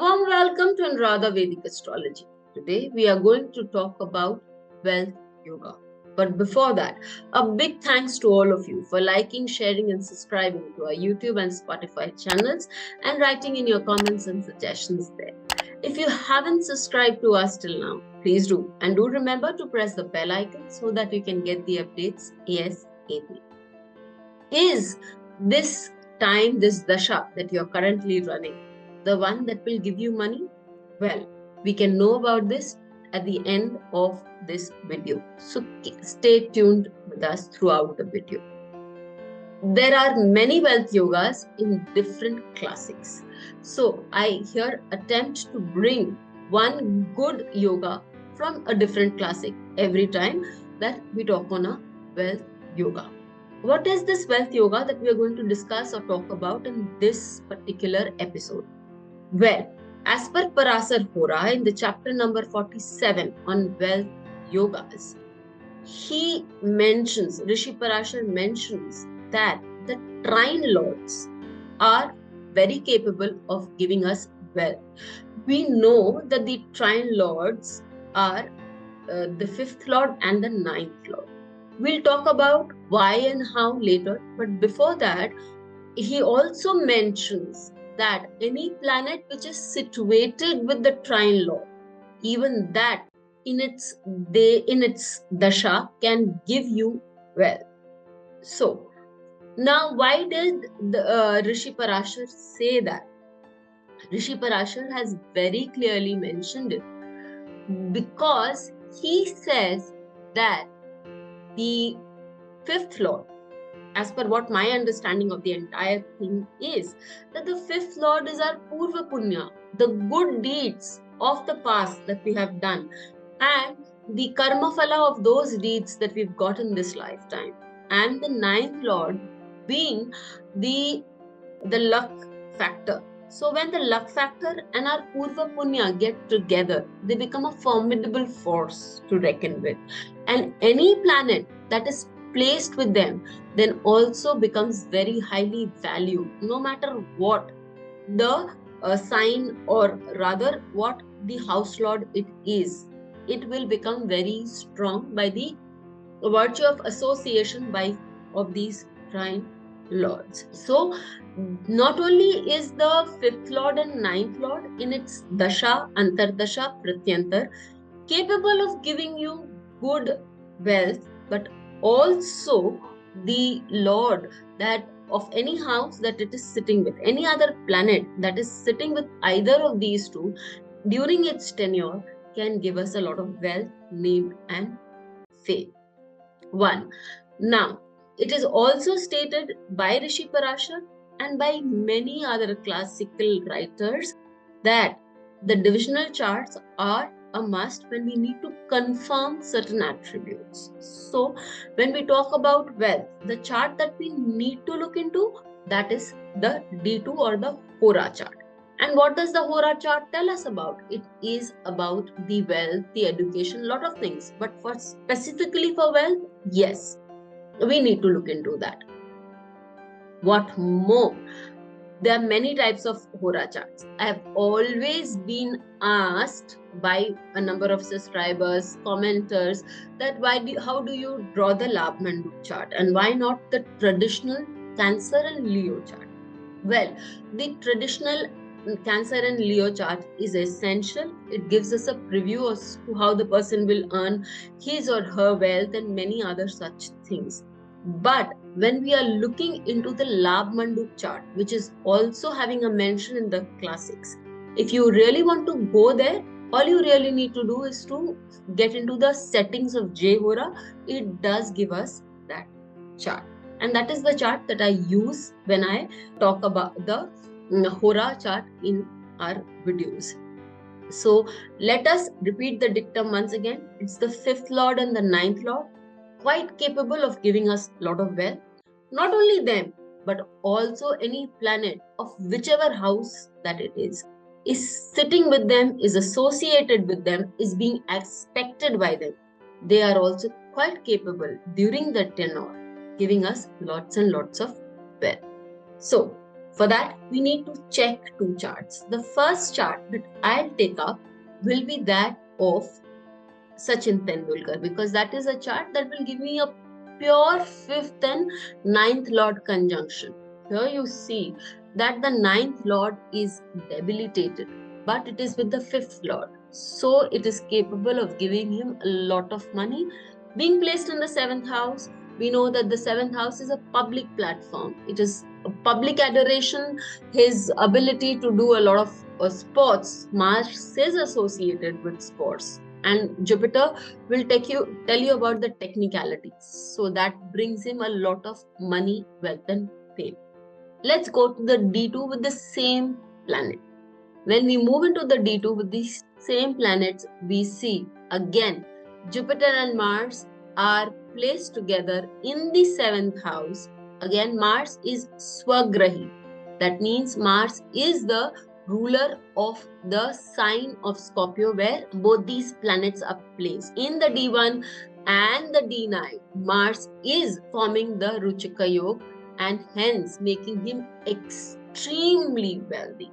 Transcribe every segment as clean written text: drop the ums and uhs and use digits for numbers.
warm welcome to Anuradha Vedic Astrology. Today we are going to talk about wealth yoga. But before that, a big thanks to all of you for liking, sharing, and subscribing to our YouTube and Spotify channels and writing in your comments and suggestions there. If you haven't subscribed to us till now, please do. And do remember to press the bell icon so that you can get the updates ASAP. Is this time, this dasha that you're currently running, the one that will give you money? Well, we can know about this at the end of this video. So stay tuned with us throughout the video. There are many wealth yogas in different classics. So I here attempt to bring one good yoga from a different classic every time that we talk on a wealth yoga. What is this wealth yoga that we are going to discuss or talk about in this particular episode? Well, as per Parasar Hora in the chapter number 47 on wealth yogas, Rishi Parashar mentions that the trine lords are very capable of giving us wealth. We know that the trine lords are the fifth lord and the ninth lord. We'll talk about why and how later, but before that, he also mentions that any planet which is situated with the trine lord, even that in its dasha can give you wealth. So now, why did the Rishi Parashar say that? Rishi Parashar has very clearly mentioned it because he says that the fifth lord, as per what my understanding of the entire thing is, that the fifth lord is our Purva Punya, the good deeds of the past that we have done, and the karma phala of those deeds that we've got in this lifetime. And the ninth lord being the luck factor. So when the luck factor and our Purva Punya get together, they become a formidable force to reckon with. And any planet that is placed with them then also becomes very highly valued, no matter what the sign or rather what the house lord it is. It will become very strong by the virtue of association of these trine lords. So not only is the fifth lord and ninth lord in its dasha, antardasha, pratyantar capable of giving you good wealth, but also the lord that of any house that it is sitting with, any other planet that is sitting with either of these two during its tenure can give us a lot of wealth, name and fame. One. Now, it is also stated by Rishi Parashar and by many other classical writers that the divisional charts are a must when we need to confirm certain attributes. So, when we talk about wealth, the chart that we need to look into, that is the D2 or the Hora chart. And what does the Hora chart tell us about? It is about the wealth, the education, a lot of things. But for specifically for wealth, yes, we need to look into that. What more? There are many types of Hora charts. I have always been asked by a number of subscribers, commenters, that how do you draw the Labh Manduk chart and why not the traditional Cancer and Leo chart? Well, the traditional Cancer and Leo chart is essential. It gives us a preview as to how the person will earn his or her wealth and many other such things. But when we are looking into the Labh Manduk chart, which is also having a mention in the classics, if you really want to go there, all you really need to do is to get into the settings of J Hora. It does give us that chart. And that is the chart that I use when I talk about the Hora chart in our videos. So let us repeat the dictum once again. It's the fifth lord and the ninth lord, quite capable of giving us a lot of wealth. Not only them, but also any planet of whichever house that it is sitting with them, is associated with them, is being expected by them. They are also quite capable during the tenure, giving us lots and lots of wealth. So For that, we need to check two charts. The first chart that I'll take up will be that of Sachin Tendulkar, because that is a chart that will give me a pure 5th and 9th Lord conjunction. Here you see that the 9th Lord is debilitated, but it is with the 5th Lord. So it is capable of giving him a lot of money. Being placed in the 7th house, we know that the 7th house is a public platform. It is a public adoration. His ability to do a lot of sports, Mars is associated with sports, and Jupiter will tell you about the technicalities. So that brings him a lot of money, wealth, and fame. Let's go to the D2 with the same planet. When we move into the D2 with these same planets, we see again Jupiter and Mars are placed together in the 7th house. Again, Mars is Swagrahi. That means Mars is the ruler of the sign of Scorpio, where both these planets are placed. In the D1 and the D9, Mars is forming the Ruchika Yoga and hence making him extremely wealthy.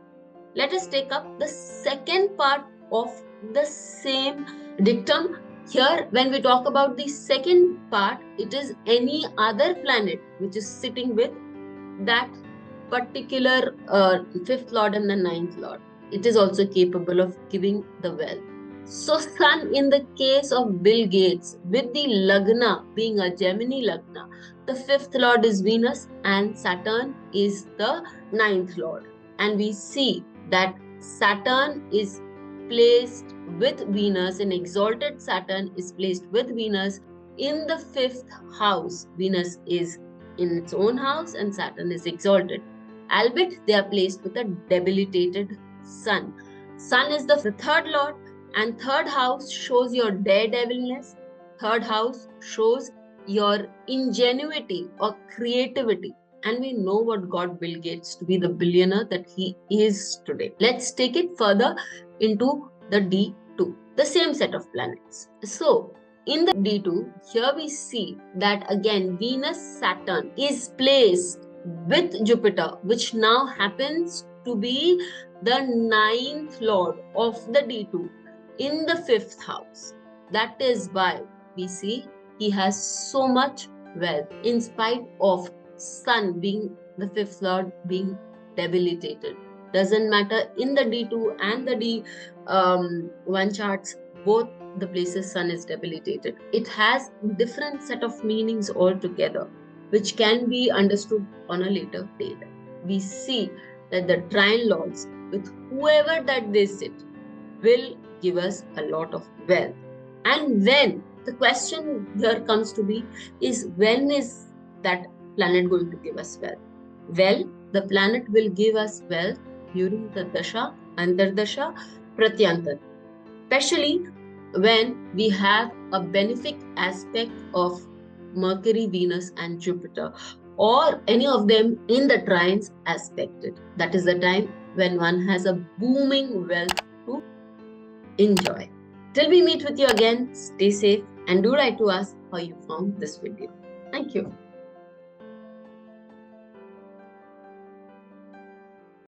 Let us take up the second part of the same dictum. Here, when we talk about the second part, it is any other planet which is sitting with that particular 5th Lord and the 9th Lord. It is also capable of giving the wealth. So, Sun, in the case of Bill Gates, with the Lagna being a Gemini Lagna, the 5th Lord is Venus and Saturn is the 9th Lord. And we see that Saturn is placed with Venus, an exalted Saturn is placed with Venus in the 5th house. Venus is in its own house and Saturn is exalted. Albeit they are placed with a debilitated Sun. Sun is the 3rd Lord, and 3rd house shows your daredevilness. 3rd house shows your ingenuity or creativity. And we know what got Bill Gates to be the billionaire that he is today. Let's take it further into the D2, the same set of planets. So, in the D2, here we see that again Venus Saturn is placed with Jupiter, which now happens to be the 9th Lord of the D2 in the 5th house. That is why we see he has so much wealth in spite of Sun being the 5th Lord being debilitated. Doesn't matter, in the D2 and the D1 charts, both the places Sun is debilitated. It has different set of meanings altogether, which can be understood on a later date. We see that the trine lords, with whoever that they sit, will give us a lot of wealth. And when the question here comes to be is, when is that planet going to give us wealth? Well, the planet will give us wealth during the Dasha, Antardasha, Pratyantar. Especially when we have a benefic aspect of Mercury, Venus, and Jupiter, or any of them in the trines aspected. That is the time when one has a booming wealth to enjoy. Till we meet with you again, stay safe and do write to us how you found this video. Thank you.